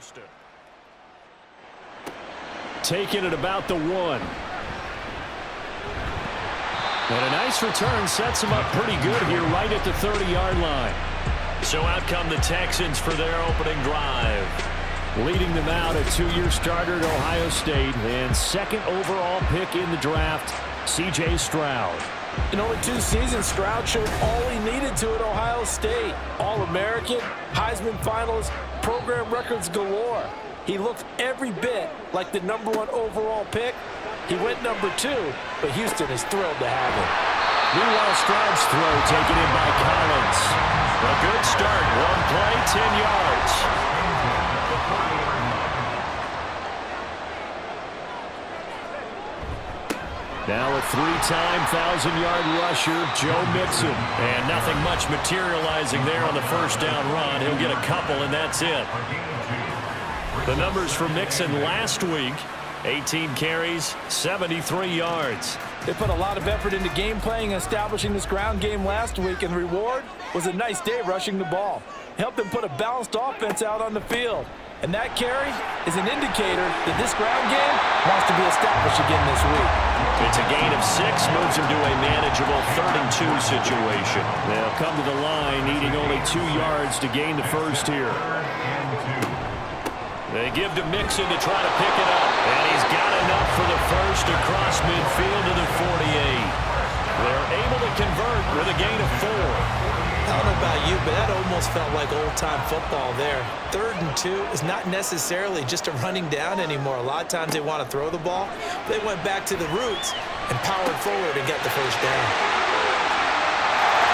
Houston. Taking it about the 1. And a nice return sets him up pretty good here right at the 30-yard line. So out come the Texans for their opening drive. Leading them out, a 2-year starter at Ohio State and second overall pick in the draft, C.J. Stroud. In only 2 seasons, Stroud showed all he needed to at Ohio State. All-American, Heisman finalist, program records galore. He looked every bit like the #1 overall pick. He went #2, but Houston is thrilled to have him. Meanwhile, Stroud's throw taken in by Collins. A good start. 1 play, 10 yards. Now a 3-time 1,000-yard rusher, Joe Mixon. And nothing much materializing there on the first down run. He'll get a couple, and that's it. The numbers for Mixon last week, 18 carries, 73 yards. They put a lot of effort into game playing and establishing this ground game last week, and the reward was a nice day rushing the ball. Helped them put a balanced offense out on the field. And that carry is an indicator that this ground game wants to be established again this week. It's a gain of 6, moves him to a manageable 3rd-and-2 situation. They'll come to the line, needing only 2 yards to gain the first here. They give to Mixon to try to pick it up. And he's got enough for the first across midfield to the 48. They're able to convert with a gain of 4. I don't know about you, but that almost felt like old-time football there. 3rd and 2 is not necessarily just a running down anymore. A lot of times they want to throw the ball. They went back to the roots and powered forward and got the first down.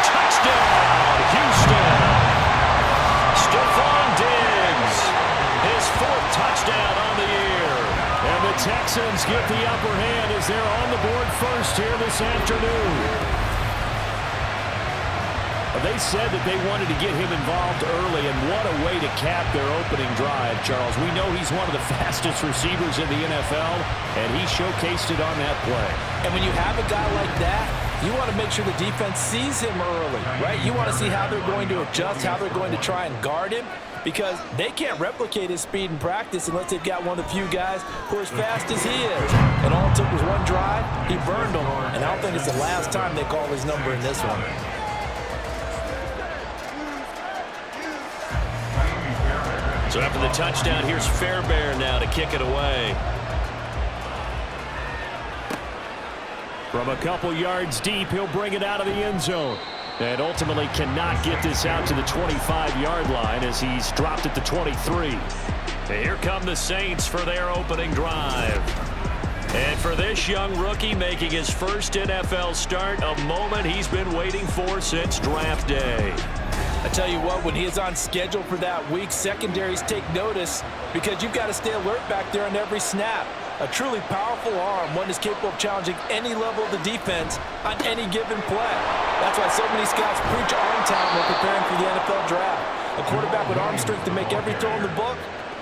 Touchdown, Houston. Stephon Diggs, his 4th touchdown on the year. And the Texans get the upper hand as they're on the board first here this afternoon. They said that they wanted to get him involved early, and what a way to cap their opening drive, Charles. We know he's one of the fastest receivers in the NFL, and he showcased it on that play. And when you have a guy like that, you want to make sure the defense sees him early, right? You want to see how they're going to adjust, how they're going to try and guard him, because they can't replicate his speed in practice unless they've got one of the few guys who are as fast as he is. And all it took was one drive, he burned them, and I don't think it's the last time they call his number in this one. So after the touchdown, here's Fairbairn now to kick it away. From a couple yards deep, he'll bring it out of the end zone. And ultimately cannot get this out to the 25-yard line as he's dropped at the 23. And here come the Saints for their opening drive. And for this young rookie making his first NFL start, a moment he's been waiting for since draft day. I tell you what, when he is on schedule for that week, secondaries take notice because you've got to stay alert back there on every snap. A truly powerful arm, one that's capable of challenging any level of the defense on any given play. That's why so many scouts preach arm talent when preparing for the NFL draft. A quarterback with arm strength to make every throw in the book,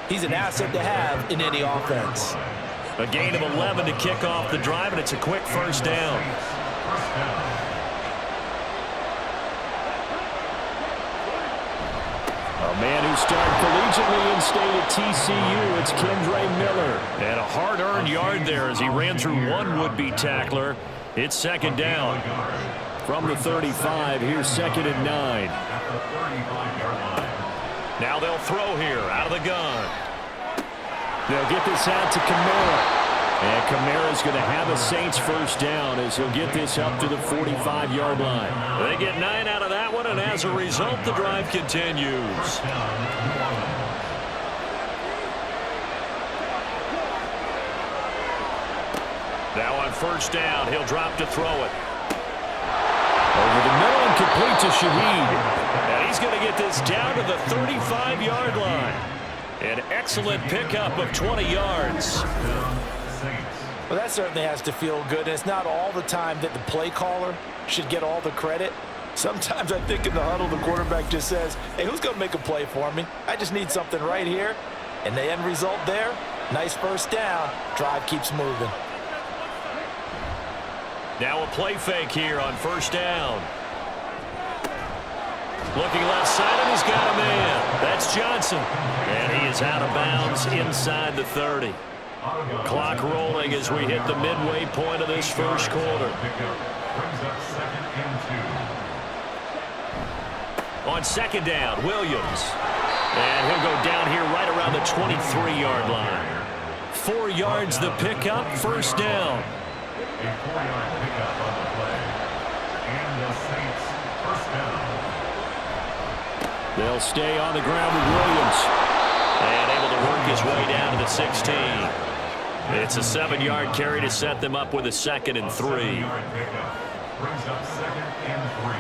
he's an asset to have in any offense. A gain of 11 to kick off the drive, and it's a quick first down. A man who started collegiately in state at TCU, it's Kendre Miller. And a hard-earned yard there as he ran through one would-be tackler. It's second down. From the 35, here's 2nd and 9. Now they'll throw here out of the gun. They'll get this out to Kamara. And Kamara's going to have a Saints first down as he'll get this up to the 45-yard line. They get 9 out of that one, and as a result, the drive continues. Now on first down, he'll drop to throw it. Over the middle and complete to Shaheed. And he's going to get this down to the 35-yard line. An excellent pickup of 20 yards. Well, that certainly has to feel good. And it's not all the time that the play caller should get all the credit. Sometimes I think in the huddle, the quarterback just says, hey, who's going to make a play for me? I just need something right here. And the end result there, nice first down. Drive keeps moving. Now a play fake here on first down. Looking left side, and he's got a man. That's Johnson. And he is out of bounds inside the 30. Clock rolling as we hit the midway point of this first quarter. On second down, Williams. And he'll go down here right around the 23-yard line. 4 yards the pickup, first down. A 4-yard pickup on the play. And the Saints first down. They'll stay on the ground with Williams. And able to work his way down to the 16. It's a 7-yard carry to set them up with a 2nd and 3. 7-yard pickup brings up 2nd and 3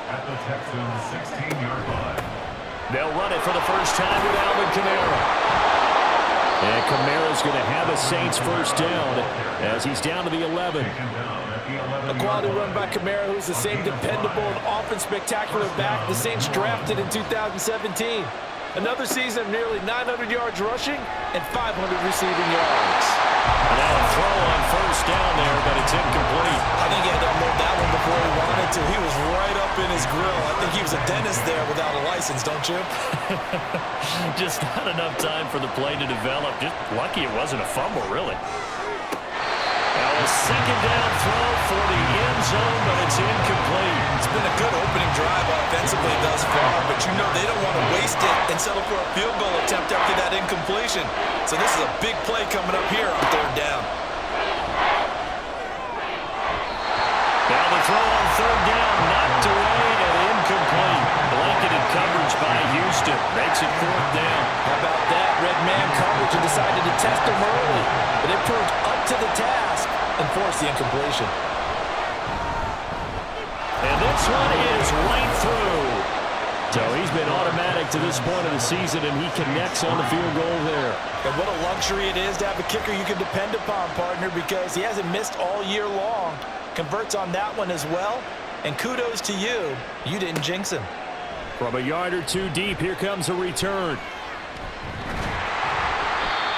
at the Texans' 16-yard line. They'll run it for the first time with Alvin Kamara. And Kamara's going to have a Saints first down as he's down to the 11. A quality run by Kamara, who's the same dependable and often spectacular back the Saints drafted in 2017. Another season of nearly 900 yards rushing and 500 receiving yards. And now a throw on first down there, but it's incomplete. I think he had to unload that one before he wanted to. He was right up in his grill. I think he was a dentist there without a license, don't you? Just not enough time for the play to develop. Just lucky it wasn't a fumble, really. Now a second down throw for the end zone, but it's incomplete. It's been a good opening drive offensively thus far, but you know they don't want to waste it and settle for a field goal attempt after that incompletion. So this is a big play coming up here on third down. Now the throw on third down, knocked away and incomplete. Blanketed coverage by Houston. Makes it fourth down. How about that? Red man coverage and decided to test him early. But it proved up to the task and forced the incompletion. And this one is right through. So he's been automatic to this point of the season, and he connects on the field goal there. And what a luxury it is to have a kicker you can depend upon, partner, because he hasn't missed all year long. Converts on that one as well. And kudos to you. You didn't jinx him. From a yard or two deep, here comes a return.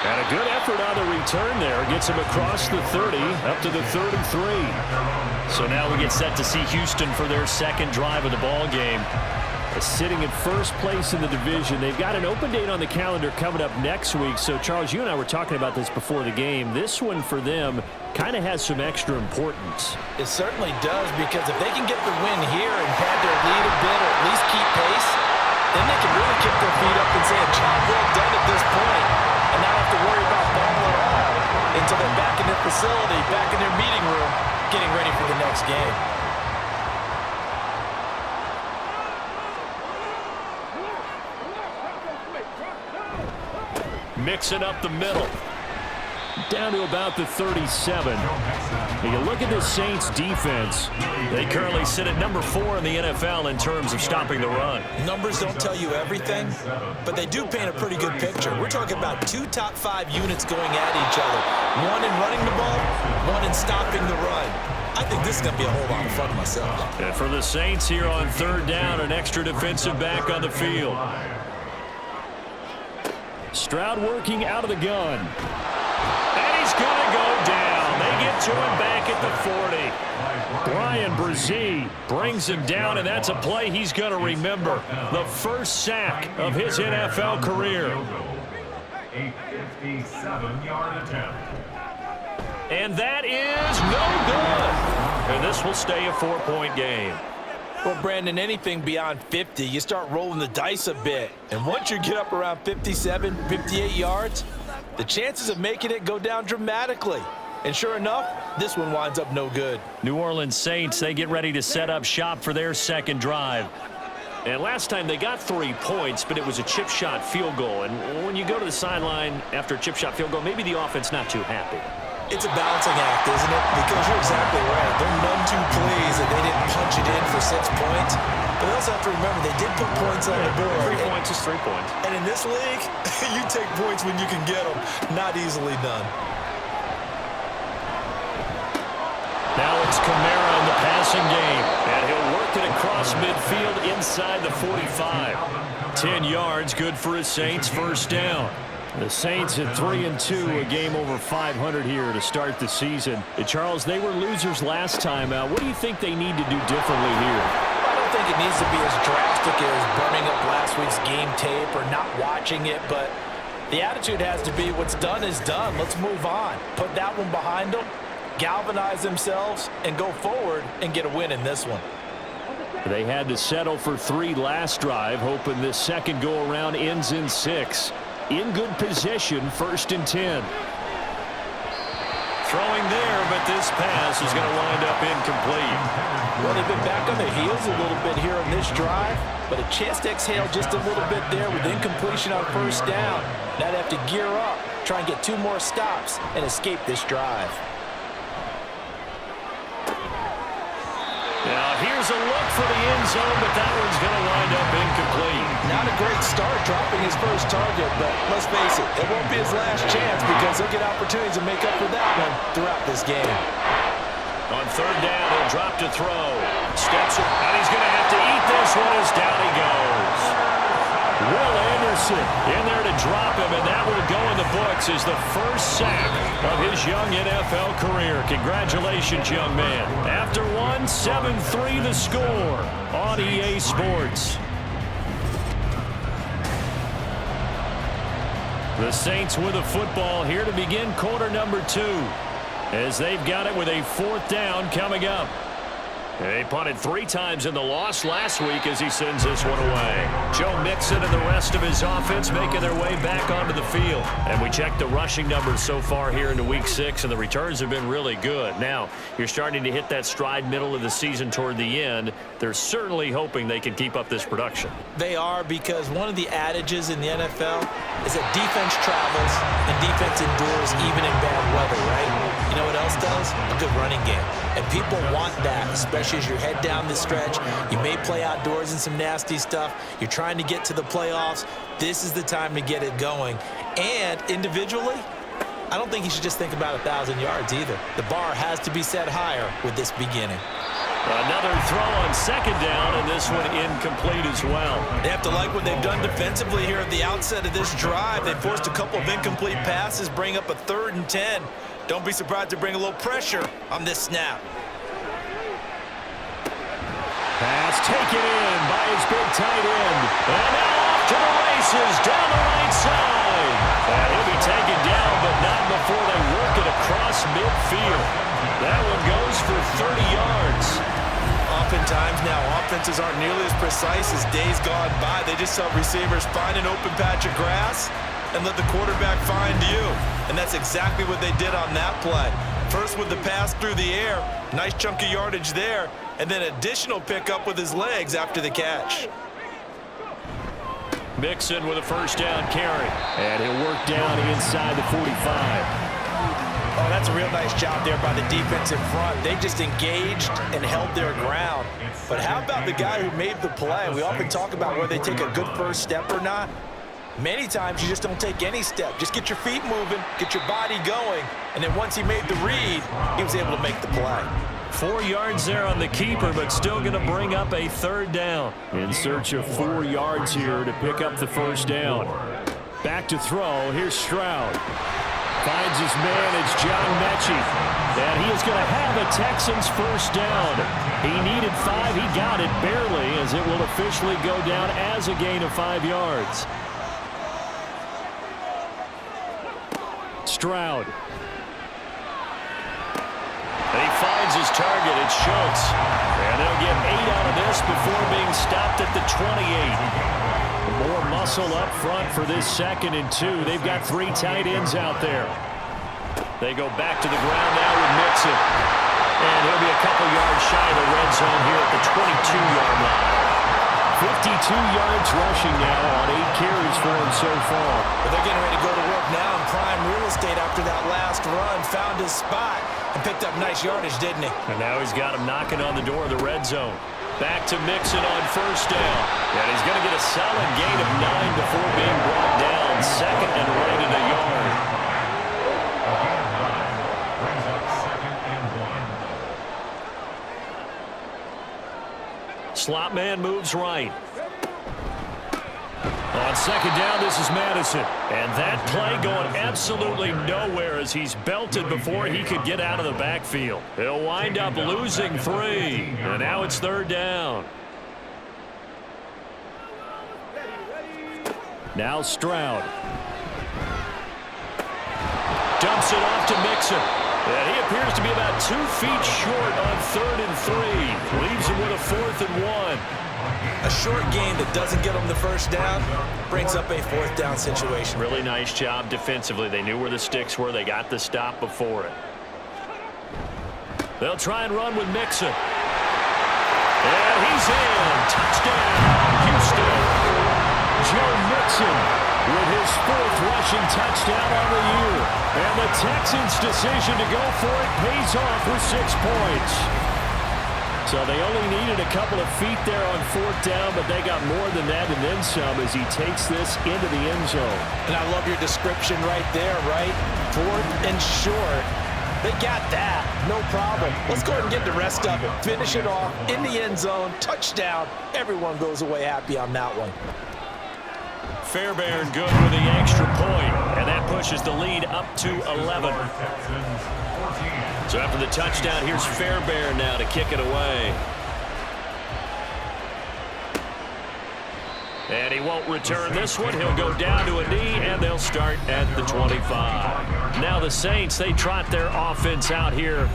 And a good effort on the return there. Gets him across the 30, up to the 3rd and 3. So now we get set to see Houston for their second drive of the ball game. Sitting in first place in the division. They've got an open date on the calendar coming up next week. So, Charles, you and I were talking about this before the game. This one for them kind of has some extra importance. It certainly does, because if they can get the win here and pad their lead a bit or at least keep pace, then they can really kick their feet up and say a job well done at this point and not have to worry about ball at all until they're back in their facility, back in their meeting room, getting ready for the next game. Mixing up the middle. Down to about the 37. Now you look at the Saints defense. They currently sit at number 4 in the NFL in terms of stopping the run. Numbers don't tell you everything, but they do paint a pretty good picture. We're talking about 2 top 5 units going at each other. One in running the ball, one in stopping the run. I think this is going to be a whole lot of fun myself. And for the Saints here on third down, an extra defensive back on the field. Stroud working out of the gun. And he's going to go down. They get to him back at the 40. Brian Brzee brings him down, and that's a play he's going to remember. The first sack of his NFL career. A 57-yard attempt. And that is no good. And this will stay a 4-point game. Well, Brandon, anything beyond 50, you start rolling the dice a bit. And once you get up around 57, 58 yards, the chances of making it go down dramatically. And sure enough, this one winds up no good. New Orleans Saints, they get ready to set up shop for their second drive. And last time they got 3 points, but it was a chip shot field goal. And when you go to the sideline after a chip shot field goal, maybe the offense not too happy. It's a balancing act, isn't it? Because you're exactly right. They're none too pleased that they didn't punch it in for 6 points. But they also have to remember they did put points on the board. 3 points is 3 points. And in this league, you take points when you can get them. Not easily done. Now it's Kamara in the passing game. And he'll work it across midfield inside the 45. 10 yards, good for his Saints, first down. The Saints at 3-2, a game over 500 here to start the season. Charles, they were losers last time out. What do you think they need to do differently here? I don't think it needs to be as drastic as burning up last week's game tape or not watching it, but The attitude has to be what's done is done. Let's move on. Put that one behind them, galvanize themselves, and go forward and get a win in this one. They had to settle for 3 last drive, hoping this second go-around ends in 6. In good position, 1st and 10. Throwing there, but this pass is going to wind up incomplete. Well, they've been back on their heels a little bit here on this drive, but a chance to exhale just a little bit there with incompletion on 1st down. Now they have to gear up, try and get 2 more stops, and escape this drive. Now here's a look for the end zone, but that one's going to wind up incomplete. Not a great start dropping his first target, but let's face it, it won't be his last chance because he'll get opportunities to make up for that one throughout this game. On 3rd down, he'll drop to throw. Steps it, and he's going to have to eat this one as down he goes. Will Anderson in there to drop him, and that will go in the books as the first sack of his young NFL career. Congratulations, young man. After one, 7-3 the score on EA Sports. The Saints with a football here to begin quarter number 2, as they've got it with a 4th down coming up. They punted 3 times in the loss last week as he sends this one away. Joe Mixon and the rest of his offense making their way back onto the field. And we checked the rushing numbers so far here into week 6, and the returns have been really good. Now, you're starting to hit that stride middle of the season toward the end. They're certainly hoping they can keep up this production. They are, because one of the adages in the NFL is that defense travels and defense endures even in bad weather, right? You know what else does? A good running game. And people want that, especially as you head down the stretch. You may play outdoors in some nasty stuff. You're trying to get to the playoffs. This is the time to get it going. And individually, I don't think you should just think about 1,000 yards either. The bar has to be set higher with this beginning. Another throw on 2nd down, and this one incomplete as well. They have to like what they've done defensively here at the outset of this drive. They forced a couple of incomplete passes, bring up a 3rd and 10. Don't be surprised to bring a little pressure on this snap. Pass taken in by his big tight end. And now off to the races down the right side. And he'll be taken down, but not before they work it across midfield. That one goes for 30 yards. Oftentimes now, offenses aren't nearly as precise as days gone by. They just help receivers find an open patch of grass and let the quarterback find you. And that's exactly what they did on that play. First with the pass through the air, nice chunk of yardage there, and then additional pickup with his legs after the catch. Mixon with a 1st down carry. And he'll work down inside the 45. Oh, that's a real nice job there by the defense in front. They just engaged and held their ground. But how about the guy who made the play? We often talk about whether they take a good first step or not. Many times you just don't take any step. Just get your feet moving, get your body going, and then once he made the read, he was able to make the play. 4 yards there on the keeper, but still going to bring up a 3rd down. In search of 4 yards here to pick up the 1st down. Back to throw. Here's Stroud. Finds his man. It's John Mechie. And he is going to have a Texans 1st down. He needed 5. He got it barely, as it will officially go down as a gain of 5 yards. Stroud. And he finds his target. It's Schultz. And they'll get 8 out of this before being stopped at the 28. More muscle up front for this 2nd and 2. They've got 3 tight ends out there. They go back to the ground now with Mixon. And he'll be a couple yards shy of the red zone here at the 22-yard line. 52 yards rushing now on 8 carries for him so far. But they're getting ready to go to work now in prime real estate after that last run. Found his spot and picked up nice yardage, didn't he? And now he's got him knocking on the door of the red zone. Back to Mixon on 1st down. And he's going to get a solid gain of 9 before being brought down. 2nd and right at a yard. Brings up 2nd and 1. Slot man moves right. On 2nd down, this is Madison. And that play going absolutely nowhere as he's belted before he could get out of the backfield. He'll wind up losing 3. And now it's 3rd down. Now Stroud. Dumps it off to Mixon. And he appears to be about 2 feet short on 3rd and 3. Leaves him with a 4th and 1. A short gain that doesn't get them the first down brings up a 4th down situation. Really nice job defensively. They knew where the sticks were. They got the stop before it. They'll try and run with Mixon. And he's in. Touchdown, Houston. Joe Mixon with his 4th rushing touchdown on the year. And the Texans' decision to go for it pays off with 6 points. So they only needed a couple of feet there on 4th down, but they got more than that and then some as he takes this into the end zone. And I love your description right there, right? 4th and short. They got that. No problem. Let's go ahead and get the rest of it. Finish it off in the end zone. Touchdown. Everyone goes away happy on that one. Fairbairn good with the extra point, and that pushes the lead up to 11. So after the touchdown, here's Fairbairn now to kick it away. And he won't return this one. He'll go down to a knee, and they'll start at the 25. Now the Saints, they trot their offense out here.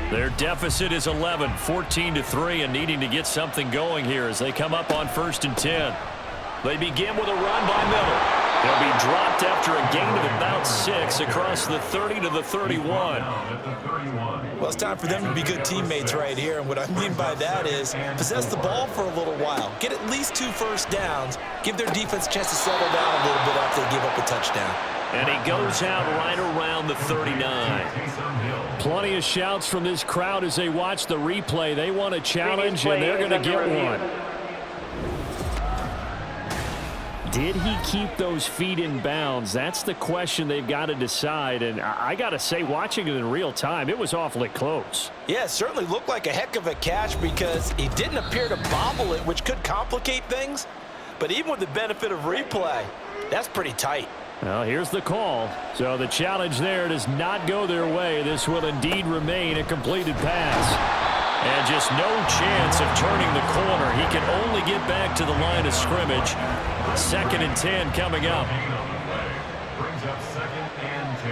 Their deficit is 11, 14-3, and needing to get something going here as they come up on 1st and 10. They begin with a run by Miller. They'll be dropped after a gain of about 6 across the 30 to the 31. Well, it's time for them to be good teammates right here. And what I mean by that is possess the ball for a little while. Get at least 2 first downs. Give their defense a chance to settle down a little bit after they give up a touchdown. And he goes out right around the 39. Plenty of shouts from this crowd as they watch the replay. They want a challenge, and they're going to get one. Did he keep those feet in bounds? That's the question they've got to decide. And I got to say, watching it in real time, it was awfully close. Yeah, it certainly looked like a heck of a catch because he didn't appear to bobble it, which could complicate things. But even with the benefit of replay, that's pretty tight. Well, here's the call. So the challenge there does not go their way. This will indeed remain a completed pass. And just no chance of turning the corner. He can only get back to the line of scrimmage. 2nd and 10 coming up. Brings up 2nd and 10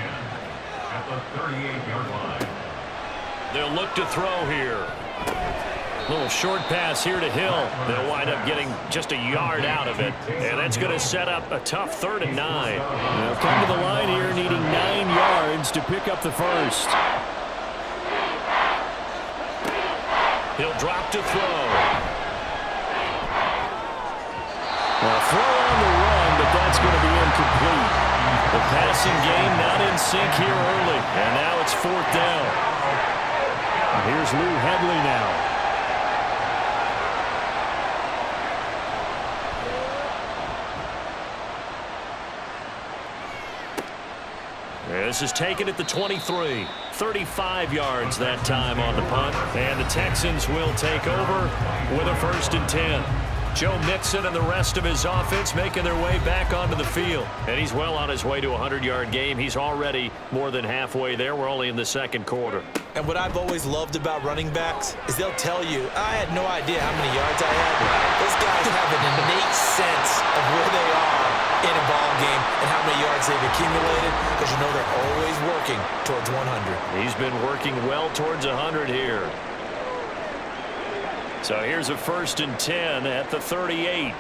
at the 38-yard line. They'll look to throw here. Little short pass here to Hill. They'll wind up getting just a yard out of it. And that's going to set up a tough 3rd and 9. They'll come to the line here needing 9 yards to pick up the first. He'll drop to throw. Well, throw on the run, but that's going to be incomplete. The passing game not in sync here early. And now it's 4th down. Here's Lou Headley now. This is taken at the 23. 35 yards that time on the punt. And the Texans will take over with a 1st and 10. Joe Mixon and the rest of his offense making their way back onto the field. And he's well on his way to a 100-yard game. He's already more than halfway there. We're only in the 2nd quarter. And what I've always loved about running backs is they'll tell you, I had no idea how many yards I had. Those guys have an innate sense of where they are in a ball game and how many yards they've accumulated because you know they're always working towards 100. He's been working well towards 100 here. So here's a 1st and 10 at the 38.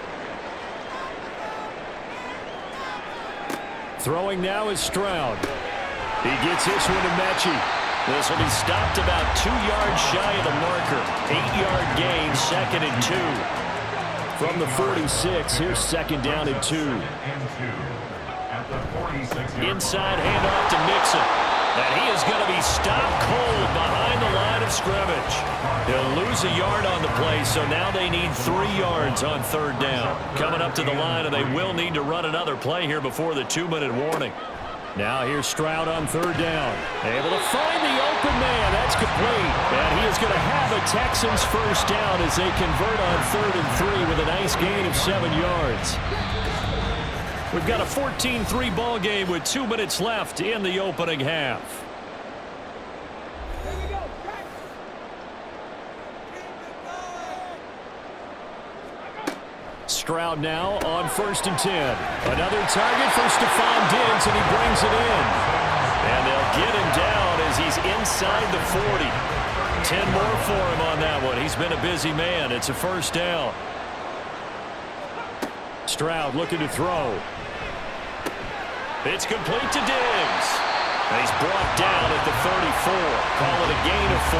Throwing now is Stroud. He gets this one to Mechie. This will be stopped about 2 yards shy of the marker. 8-yard gain, 2nd and 2. From the 46, here's 2nd down and 2. Inside handoff to Mixon. And he is going to be stopped cold behind the line of scrimmage. He'll lose a yard on the play, so now they need 3 yards on 3rd down. Coming up to the line, and they will need to run another play here before the 2-minute warning. Now here's Stroud on 3rd down. Able to find the open man. That's complete. And he is going to have a Texans 1st down as they convert on 3rd and 3 with a nice gain of 7 yards. We've got a 14-3 ball game with 2 minutes left in the opening half. Stroud now on 1st and 10. Another target for Stephon Diggs yards, and he brings it in. And they'll get him down as he's inside the 40. 10 more for him on that one. He's been a busy man. It's a first down. Stroud looking to throw. It's complete to Diggs. And he's brought down at the 34. Call it a gain of 4.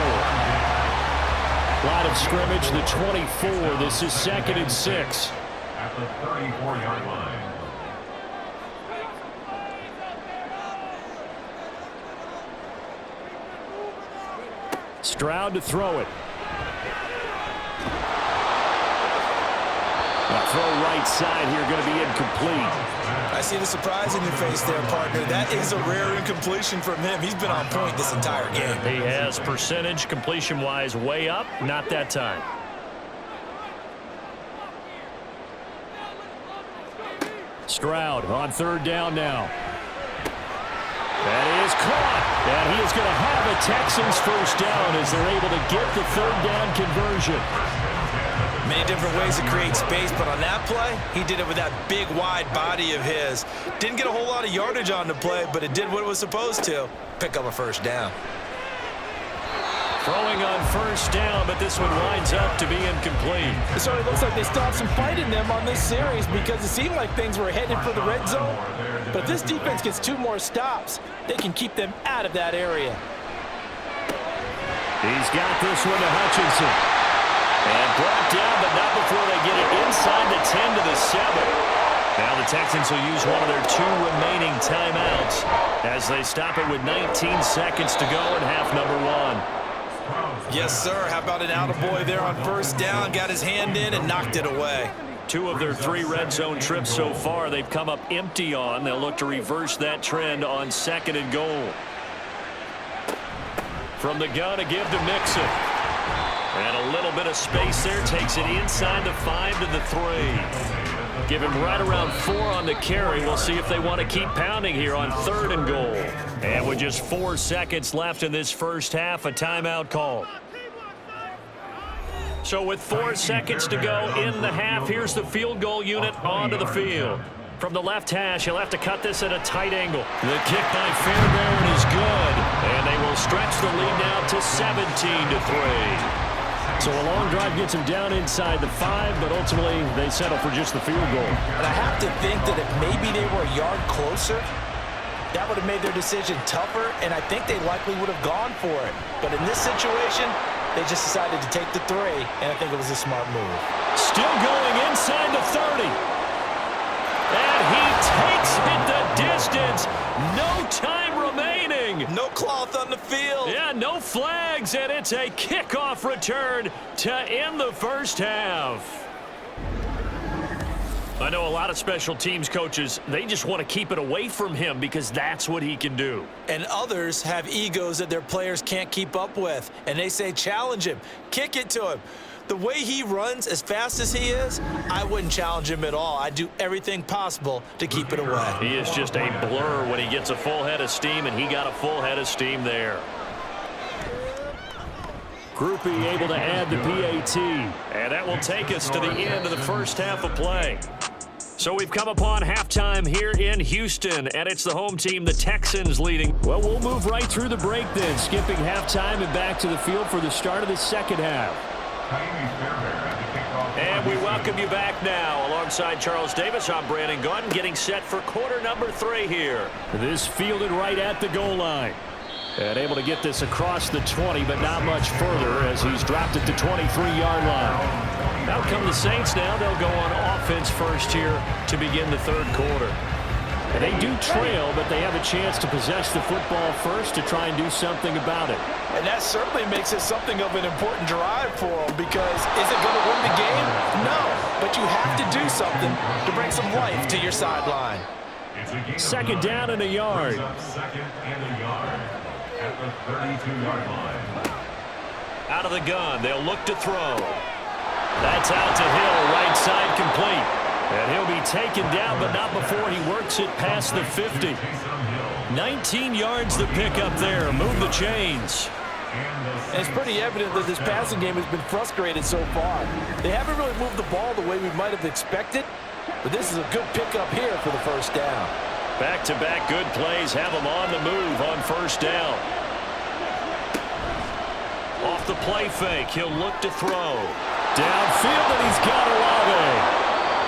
Line of scrimmage, the 24. This is 2nd and 6. At the 34-yard line. Stroud to throw it. The throw right side here going to be incomplete. I see the surprise in your face there, partner. That is a rare incompletion from him. He's been on point this entire game. He has percentage completion-wise way up. Not that time. Stroud on 3rd down now. That is caught. And he is going to have a Texans first down as they're able to get the 3rd down conversion. Many different ways to create space, but on that play, he did it with that big, wide body of his. Didn't get a whole lot of yardage on the play, but it did what it was supposed to. Pick up a first down. Throwing on first down, but this one winds up to be incomplete. It certainly looks like they still have some fight in them on this series because it seemed like things were headed for the red zone. But if this defense gets 2 more stops, they can keep them out of that area. He's got this one to Hutchinson. And brought down, but not before they get it inside the 10 to the 7. Now the Texans will use one of their 2 remaining timeouts as they stop it with 19 seconds to go in half number 1. Yes, sir. How about an attaboy there on first down? Got his hand in and knocked it away. 2 of their 3 red zone trips so far they've come up empty on. They'll look to reverse that trend on 2nd and goal. From the gun, a give to Mixon. And a little bit of space there. Takes it inside the 5 to the 3. Give him right around 4 on the carry. We'll see if they want to keep pounding here on 3rd and goal. And with just 4 seconds left in this first half, a timeout call. So with 4 seconds to go in the half, here's the field goal unit onto the field. From the left hash, he'll have to cut this at a tight angle. The kick by Fairbairn is good. And they will stretch the lead now to 17 to 3. So a long drive gets him down inside the 5, but ultimately they settle for just the field goal. And I have to think that if maybe they were a yard closer, that would have made their decision tougher, and I think they likely would have gone for it. But in this situation, they just decided to take the 3, and I think it was a smart move. Still going inside the 30. And he takes it the distance. No time remaining. No cloth on the field. Yeah, no flags, and it's a kickoff return to end the first half. I know a lot of special teams coaches, they just want to keep it away from him because that's what he can do. And others have egos that their players can't keep up with, and they say challenge him, kick it to him. The way he runs as fast as he is, I wouldn't challenge him at all. I'd do everything possible to keep it away. He is just a blur when he gets a full head of steam, and he got a full head of steam there. Groupie able to add the PAT. And that will take us to the end of the first half of play. So we've come upon halftime here in Houston, and it's the home team, the Texans, leading. Well, we'll move right through the break then, skipping halftime and back to the field for the start of the second half. And we welcome you back now. Alongside Charles Davis, I'm Brandon Gunn, getting set for quarter number 3 here. This fielded right at the goal line. And able to get this across the 20, but not much further as he's dropped at the 23-yard line. Out come the Saints now. They'll go on offense first here to begin the third quarter. And they do trail, but they have a chance to possess the football first to try and do something about it. And that certainly makes it something of an important drive for them because is it going to win the game? No, but you have to do something to bring some life to your sideline. Second down and a yard. Second and a yard at the 32-yard line. Out of the gun, they'll look to throw. That's out to Hill, right side complete. And he'll be taken down, but not before he works it past the 50. 19 yards to pick up there. Move the chains. And it's pretty evident that this passing game has been frustrated so far. They haven't really moved the ball the way we might have expected, but this is a good pickup here for the first down. Back-to-back good plays have him on the move on first down. Off the play fake, he'll look to throw. Downfield, and he's got Olave.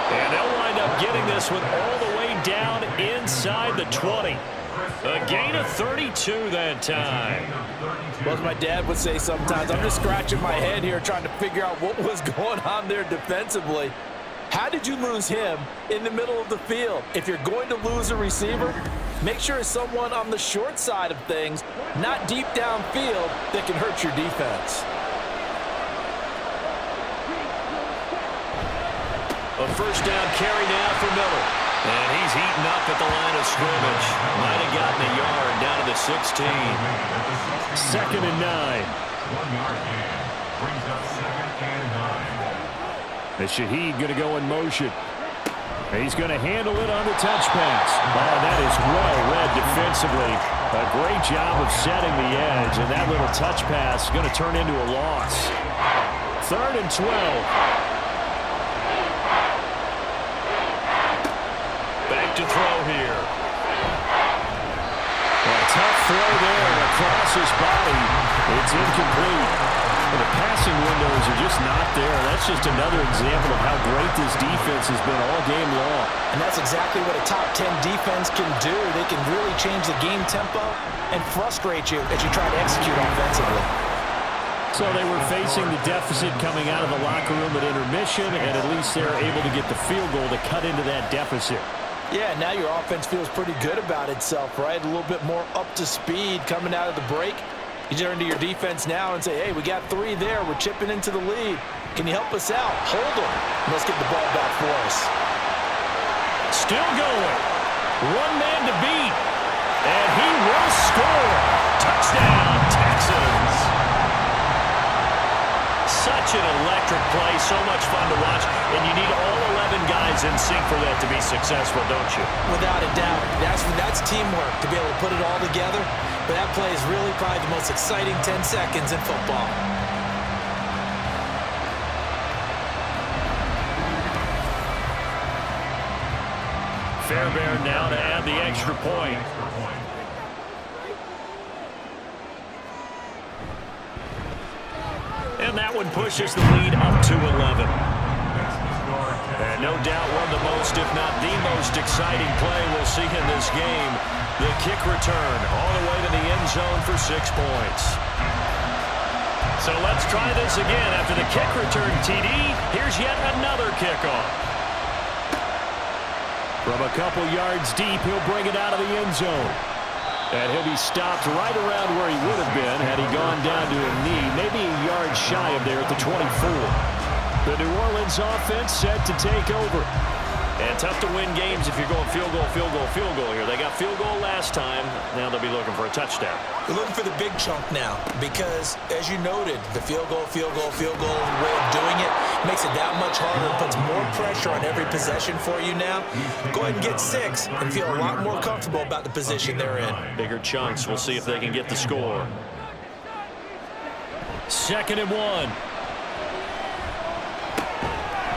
And they'll wind up getting this one all the way down inside the 20. A gain of 32 that time. Well, as my dad would say sometimes, I'm just scratching my head here trying to figure out what was going on there defensively. How did you lose him in the middle of the field? If you're going to lose a receiver, make sure it's someone on the short side of things, not deep downfield, that can hurt your defense. A first down carry now for Miller. And he's heating up at the line of scrimmage. Might have gotten a yard down to the 16. 2nd and 9. 1 yard gain. Brings up 2nd and 9. And Shaheed going to go in motion. He's going to handle it on the touch pass. Oh, that is well read defensively. A great job of setting the edge, and that little touch pass is going to turn into a loss. 3rd and 12. To throw here. A tough throw there across his body. It's incomplete. The passing windows are just not there. That's just another example of how great this defense has been all game long. And that's exactly what a top 10 defense can do. They can really change the game tempo and frustrate you as you try to execute offensively. So they were facing the deficit coming out of the locker room at intermission, and at least they're able to get the field goal to cut into that deficit. Yeah, now your offense feels pretty good about itself, right? A little bit more up to speed coming out of the break. You turn to your defense now and say, hey, we got 3 there. We're chipping into the lead. Can you help us out? Hold them. Let's get the ball back for us. Still going. 1 man to beat. And he will score. Touchdown, Texans. Such an electric play, so much fun to watch, and you need all 11 guys in sync for that to be successful, don't you? Without a doubt. That's teamwork to be able to put it all together, but that play is really probably the most exciting 10 seconds in football. Fairbairn now to add the extra point. And that one pushes the lead up to 11. And no doubt one of the most, if not the most exciting play we'll see in this game. The kick return all the way to the end zone for 6 points. So let's try this again. After the kick return TD, here's yet another kickoff. From a couple yards deep, he'll bring it out of the end zone. And he'll be stopped right around where he would have been had he gone down to a knee, maybe a yard shy of there at the 24. The New Orleans offense set to take over. And tough to win games if you're going field goal, field goal, field goal here. They got field goal last time. Now they'll be looking for a touchdown. We're looking for the big chunk now because, as you noted, the field goal way of doing it makes it that much harder. It puts more pressure on every possession for you now. Go ahead and get 6 and feel a lot more comfortable about the position they're in. Bigger chunks. We'll see if they can get the score. 2nd and 1.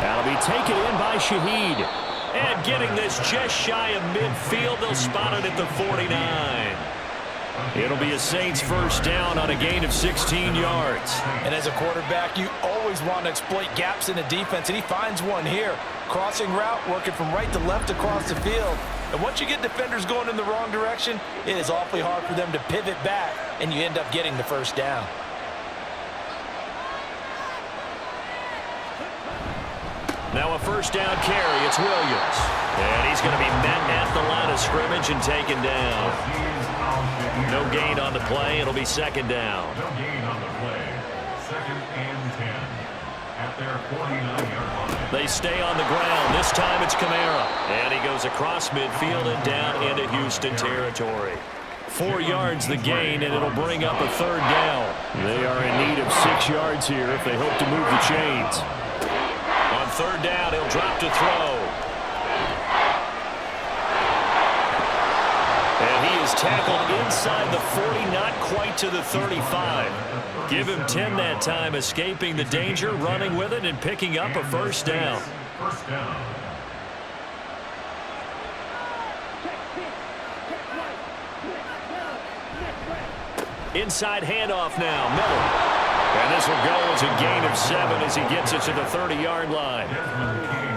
That'll be taken in by Shaheed. And getting this just shy of midfield, they'll spot it at the 49. It'll be a Saints first down on a gain of 16 yards. And as a quarterback, you always want to exploit gaps in the defense, and he finds one here. Crossing route, working from right to left across the field. And once you get defenders going in the wrong direction, it is awfully hard for them to pivot back, and you end up getting the first down. Now a first down carry. It's Williams. And he's going to be met at the line of scrimmage and taken down. No gain on the play. It'll be 2nd down. No gain on the play. 2nd and 10. At their 49-yard line. They stay on the ground. This time it's Kamara. And he goes across midfield and down into Houston territory. 4 yards the gain, and it'll bring up a 3rd down. They are in need of 6 yards here if they hope to move the chains. On 3rd down, he'll drop to throw. And he is tackled inside the 40, not quite to the 35. Give him 10 that time, escaping the danger, running with it, and picking up a first down. First down. Inside handoff now, Miller. And this will go as a gain of 7 as he gets it to the 30-yard line.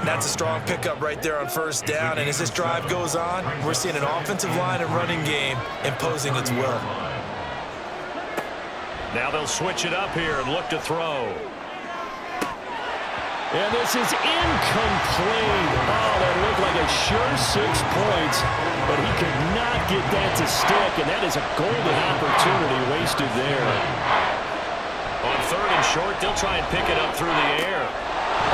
That's a strong pickup right there on first down, and as this drive goes on, we're seeing an offensive line and running game imposing its will. Now they'll switch it up here and look to throw. And this is incomplete. Oh, that looked like a sure 6 points, but he could not get that to stick, and that is a golden opportunity wasted there. On 3rd and short, they'll try and pick it up through the air.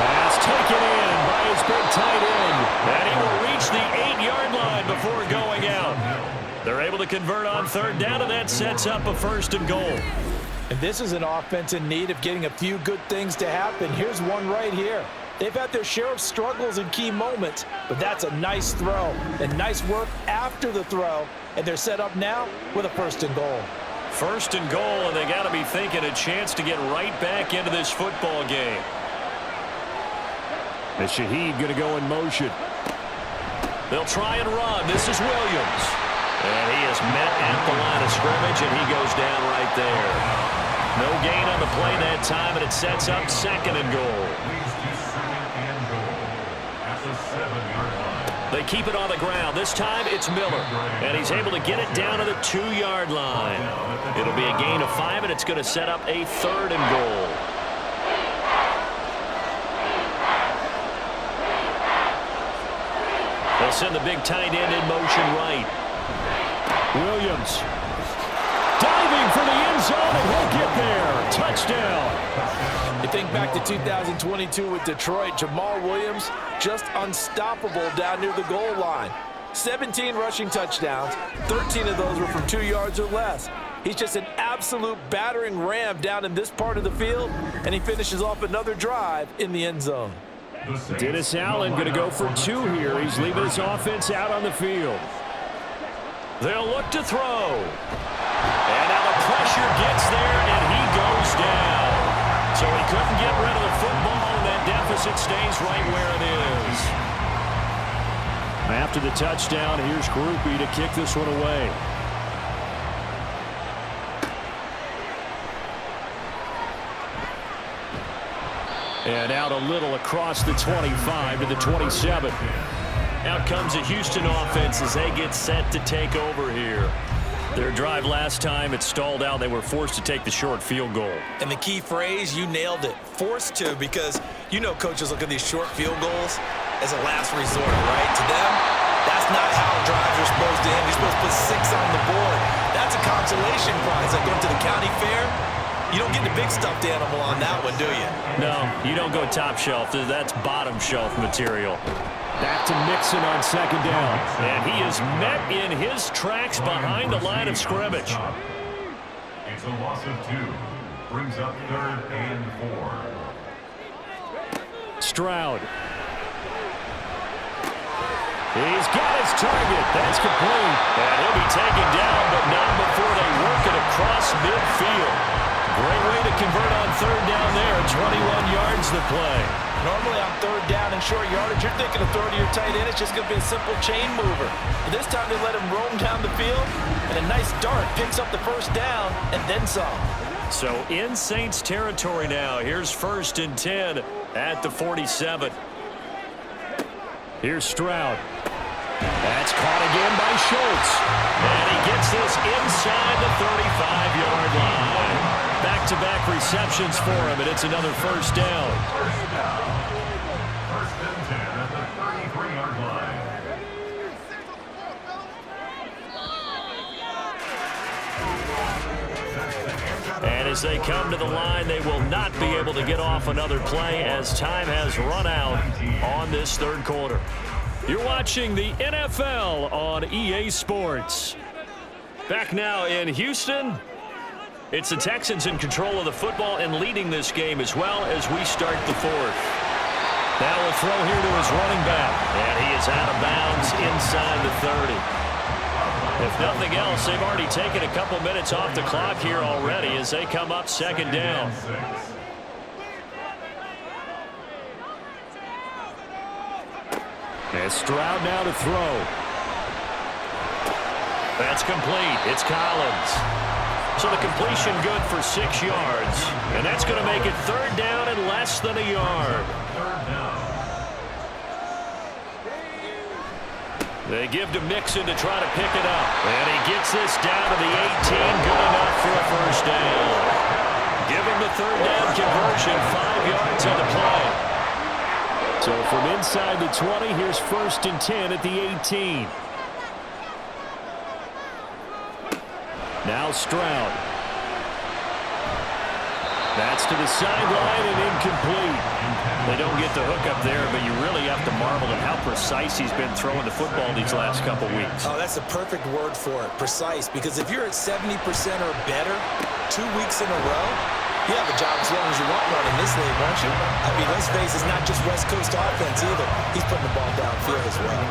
Pass taken in by his big tight end. And he will reach the 8-yard line before going out. They're able to convert on 3rd down, and that sets up a 1st and goal. And this is an offense in need of getting a few good things to happen. Here's one right here. They've had their share of struggles in key moments, but that's a nice throw and nice work after the throw. And they're set up now with a 1st and goal. 1st and goal, and they got to be thinking a chance to get right back into this football game. And Shaheed going to go in motion. They'll try and run. This is Williams. And he is met at the line of scrimmage, and he goes down right there. No gain on the play that time, and it sets up 2nd and goal. They keep it on the ground. This time it's Miller, and he's able to get it down to the 2-yard line. It'll be a gain of 5, and it's going to set up a 3rd and goal. They'll send the big tight end in motion right. Williams diving for the end zone, and he'll get there. Touchdown. You think back to 2022 with Detroit, Jamal Williams just unstoppable down near the goal line. 17 rushing touchdowns, 13 of those were from 2 yards or less. He's just an absolute battering ram down in this part of the field, and he finishes off another drive in the end zone. Dennis Allen going to go for 2 here. He's leaving his offense out on the field. They'll look to throw. And now the pressure gets there, and he goes down. So he couldn't get rid of the football, and that deficit stays right where it is. After the touchdown, here's Groupie to kick this one away. And out a little across the 25 to the 27. Out comes the Houston offense as they get set to take over here. Their drive last time, it stalled out. They were forced to take the short field goal. And the key phrase, you nailed it, forced to, because you know coaches look at these short field goals as a last resort, right? To them, that's not how drives are supposed to end. You're supposed to put 6 on the board. That's a consolation prize. Like going to the county fair, you don't get the big stuffed animal on that one, do you? No, you don't go top shelf. That's bottom shelf material. Back to Mixon on 2nd down. And he is met in his tracks behind the line of scrimmage. It's a loss of 2. Brings up 3rd and 4. Stroud. He's got his target. That's complete. And he'll be taken down, but not before they work it across midfield. Great way to convert on 3rd down there. 21 yards to play. Normally on 3rd down and short yardage, you're thinking of throwing to your tight end. It's just going to be a simple chain mover. But this time they let him roam down the field, and a nice dart picks up the 1st down and then some. So in Saints territory now. Here's 1st and 10 at the 47. Here's Stroud. That's caught again by Schultz. And he gets this inside the 35-yard line. Back-to-back receptions for him, and it's another 1st down. 1st and 10 at the 33-yard line. And as they come to the line, they will not be able to get off another play as time has run out on this 3rd quarter. You're watching the NFL on EA Sports. Back now in Houston. It's the Texans in control of the football and leading this game as well as we start the 4th. Now we'll throw here to his running back. And he is out of bounds inside the 30. If nothing else, they've already taken a couple minutes off the clock here already as they come up 2nd down. And Stroud now to throw. That's complete. It's Collins. So the completion good for 6 yards. And that's going to make it 3rd down and less than a yard. They give to Mixon to try to pick it up. And he gets this down to the 18. Good enough for a 1st down. Give him the 3rd down conversion. 5 yards on the play. So from inside the 20, here's 1st and 10 at the 18. Now Stroud. That's to the sideline and incomplete. They don't get the hook up there, but you really have to marvel at how precise he's been throwing the football these last couple weeks. Oh, that's a perfect word for it, precise, because if you're at 70% or better 2 weeks in a row, you have a job as long as you want one in this league, won't you? I mean, let's face it, it's not just West Coast offense either. He's putting the ball downfield as well.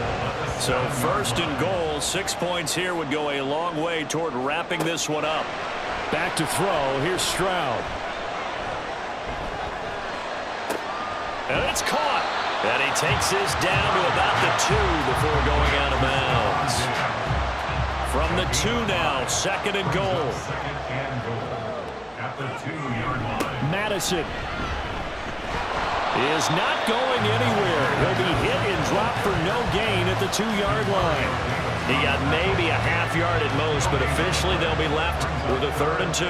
So 1st and goal, 6 points here would go a long way toward wrapping this one up. Back to throw. Here's Stroud. And it's caught. And he takes this down to about the 2 before going out of bounds. From the 2 now, 2nd and goal. At the 2-yard line. Madison is not going anywhere. He'll be hit and dropped for no gain at the 2-yard line. He got maybe a half yard at most, but officially they'll be left with a 3rd and 2.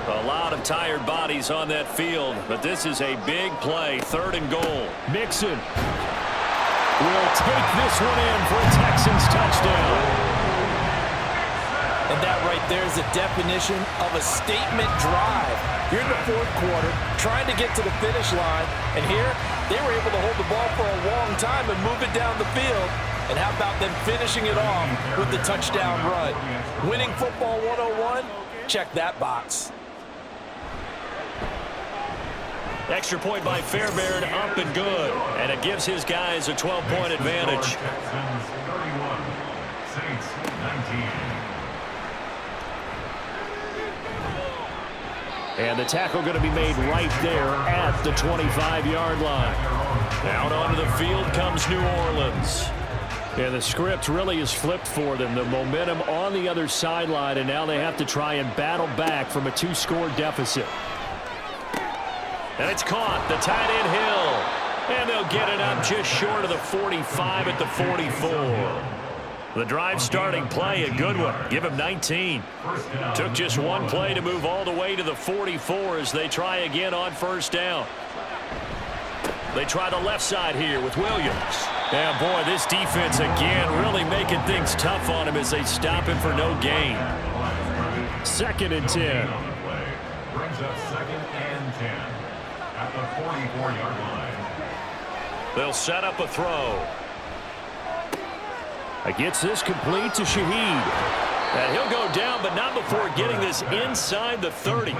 A lot of tired bodies on that field, but this is a big play. 3rd and goal. Mixon will take this one in for a Texans touchdown. And that right there is the definition of a statement drive. You're in the 4th quarter, trying to get to the finish line, and here they were able to hold the ball for a long time and move it down the field. And how about them finishing it off with the touchdown run? Winning football 101? Check that box. Extra point by Fairbairn, up and good. And it gives his guys a 12-point advantage. Texans 31, Saints 19. And the tackle going to be made right there at the 25-yard line. Out onto the field comes New Orleans. And the script really is flipped for them. The momentum on the other sideline, and now they have to try and battle back from a 2-score deficit. And it's caught. The tight end Hill. And they'll get it up just short of the 45 at the 44. The drive starting play, a good one. Give him 19. Took just one play to move all the way to the 44 as they try again on 1st down. They try the left side here with Williams. And boy, this defense again really making things tough on him as they stop him for no gain. 2nd and 10. Brings up 2nd and 10 at the 44-yard line. They'll set up a throw. Gets this complete to Shaheed. And he'll go down, but not before getting this inside the 30.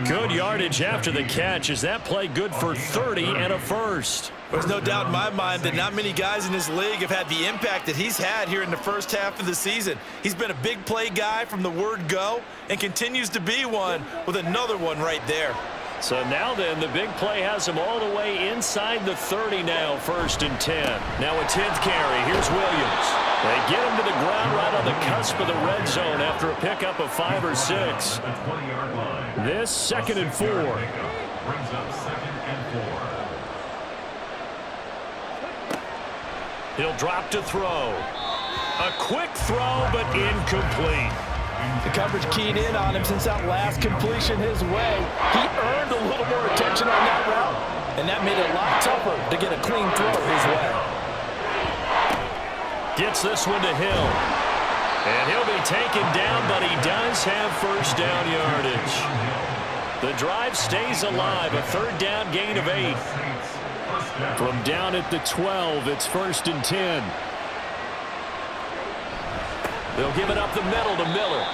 Good yardage after the catch. Is that play good for 30 and a 1st? There's no doubt in my mind that not many guys in this league have had the impact that he's had here in the 1st half of the season. He's been a big play guy from the word go and continues to be one with another one right there. So now then, the big play has him all the way inside the 30 now, 1st and 10. Now a 10th carry. Here's Williams. They get him to the ground right on the cusp of the red zone after a pickup of 5 or 6. This 2nd and 4. Brings up 2nd and 4. He'll drop to throw. A quick throw, but incomplete. The coverage keyed in on him since that last completion his way. He earned a little more attention on that route, and that made it a lot tougher to get a clean throw his way. Gets this one to Hill. And he'll be taken down, but he does have 1st down yardage. The drive stays alive, a 3rd down gain of 8. From down at the 12, it's 1st and 10. They'll give it up the middle to Miller.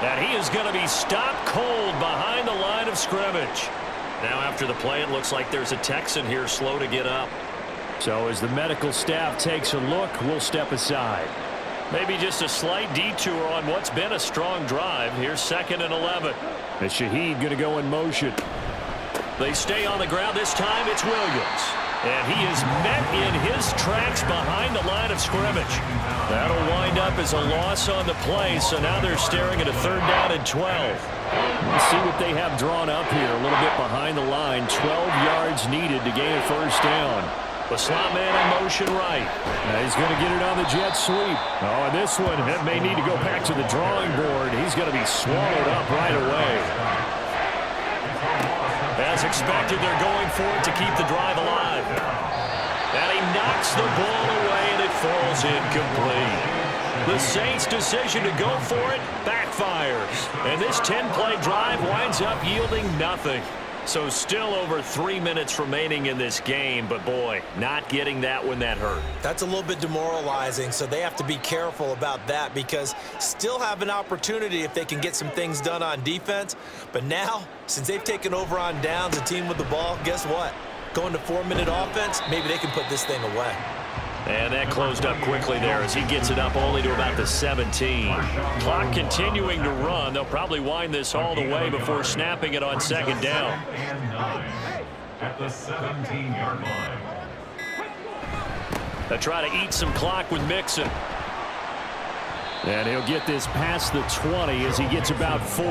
And he is going to be stopped cold behind the line of scrimmage. Now after the play, it looks like there's a Texan here slow to get up. So as the medical staff takes a look, we'll step aside. Maybe just a slight detour on what's been a strong drive. Here's 2nd and 11. And Shaheed going to go in motion. They stay on the ground. This time it's Williams. And he is met in his tracks behind the line of scrimmage. That'll wind up as a loss on the play, so now they're staring at a 3rd down and 12. Let's see what they have drawn up here. A little bit behind the line. 12 yards needed to gain a 1st down. The slot man in motion right. Now he's going to get it on the jet sweep. Oh, and this one may need to go back to the drawing board. He's going to be swallowed up right away. As expected, they're going for it to keep the drive alive. And he knocks the ball away, and it falls incomplete. The Saints' decision to go for it backfires. And this 10-play drive winds up yielding nothing. So still over 3 minutes remaining in this game, but boy, not getting that when that hurt. That's a little bit demoralizing, so they have to be careful about that because still have an opportunity if they can get some things done on defense. But now, since they've taken over on downs, a team with the ball, guess what? Going to 4-minute offense, maybe they can put this thing away. And that closed up quickly there as he gets it up only to about the 17. Clock continuing to run. They'll probably wind this all the way before snapping it on 2nd down. At the 17-yard line. They try to eat some clock with Mixon. And he'll get this past the 20 as he gets about 4.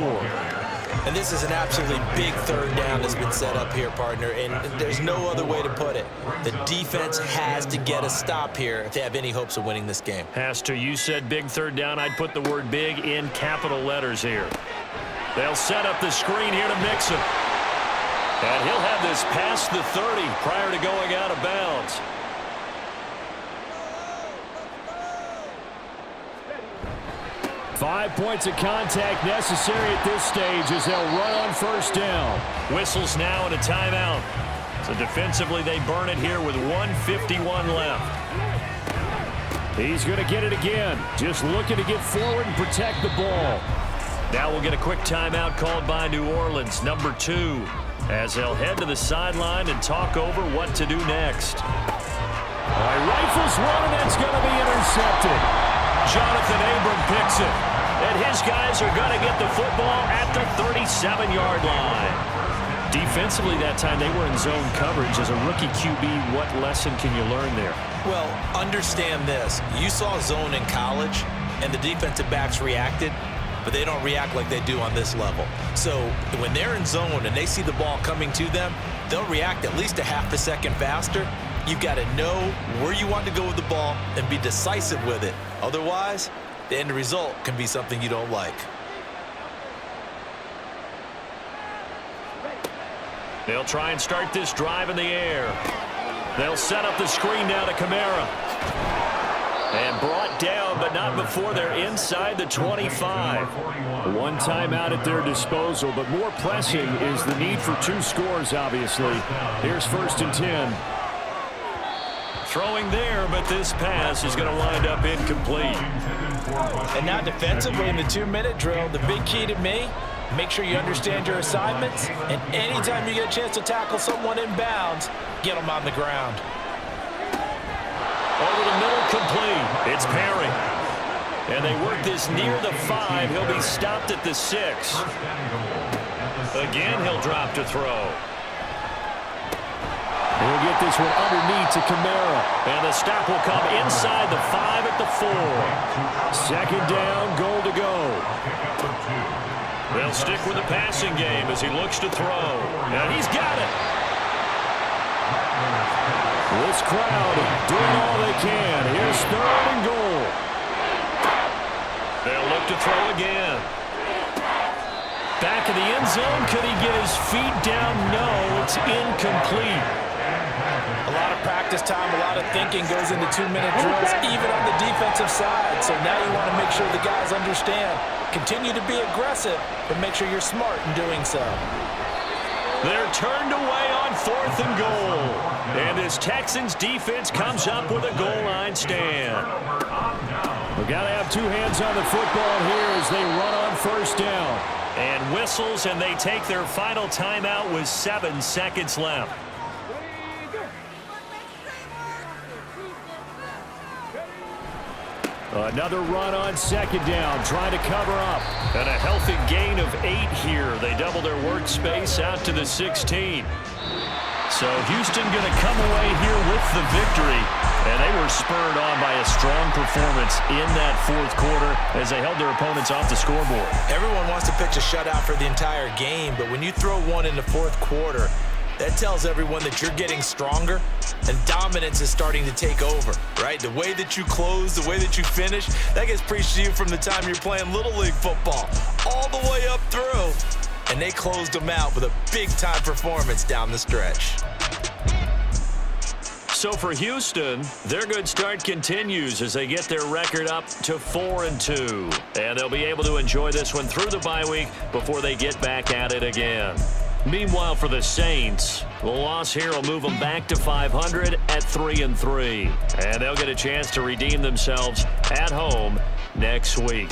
And this is an absolutely big 3rd down that's been set up here, partner, and there's no other way to put it. The defense has to get a stop here if they have any hopes of winning this game. Has to. You said big 3rd down. I'd put the word big in capital letters here. They'll set up the screen here to Mixon. And he'll have this past the 30 prior to going out of bounds. Five points of contact necessary at this stage as they'll run on 1st down. Whistles now and a timeout. So defensively they burn it here with 1:51 left. He's going to get it again. Just looking to get forward and protect the ball. Now we'll get a quick timeout called by New Orleans, number 2, as they'll head to the sideline and talk over what to do next. All right, rifles one, and it's going to be intercepted. Jonathan Abram picks it, and his guys are going to get the football at the 37-yard line. Defensively that time, they were in zone coverage. As a rookie QB, what lesson can you learn there? Well, understand this. You saw zone in college, and the defensive backs reacted, but they don't react like they do on this level. So when they're in zone and they see the ball coming to them, they'll react at least a half a second faster. You've got to know where you want to go with the ball and be decisive with it. Otherwise, the end result can be something you don't like. They'll try and start this drive in the air. They'll set up the screen now to Kamara. And brought down, but not before they're inside the 25. One timeout at their disposal, but more pressing is the need for 2 scores, obviously. Here's 1st and 10. Throwing there, but this pass is going to wind up incomplete. And now defensively in the 2-minute drill, the big key to me, make sure you understand your assignments, and anytime you get a chance to tackle someone in bounds, get them on the ground. Over the middle, complete. It's Perry. And they work this near the 5. He'll be stopped at the 6. Again, he'll drop to throw. He'll get this one underneath to Kamara. And the stop will come inside the 5 at the 4. 2nd down, goal to go. They'll stick with the passing game as he looks to throw. And he's got it. This crowd doing all they can. Here's 3rd and goal. They'll look to throw again. Back in the end zone. Could he get his feet down? No, it's incomplete. A lot of practice time, a lot of thinking goes into 2-minute drills, even on the defensive side. So now you want to make sure the guys understand. Continue to be aggressive, but make sure you're smart in doing so. They're turned away on 4th and goal. And this Texans defense comes up with a goal line stand. We've got to have 2 hands on the football here as they run on 1st down. And whistles, and they take their final timeout with 7 seconds left. Another run on 2nd down, trying to cover up. And a healthy gain of 8 here. They double their workspace out to the 16. So Houston going to come away here with the victory. And they were spurred on by a strong performance in that fourth quarter as they held their opponents off the scoreboard. Everyone wants to pitch a shutout for the entire game, but when you throw one in the fourth quarter, that tells everyone that you're getting stronger and dominance is starting to take over, right? The way that you close, the way that you finish, that gets preached to you from the time you're playing Little League football all the way up through. And they closed them out with a big-time performance down the stretch. So for Houston, their good start continues as they get their record up to 4-2. And they'll be able to enjoy this one through the bye week before they get back at it again. Meanwhile, for the Saints, the loss here will move them back to 500 at 3-3. And they'll get a chance to redeem themselves at home next week.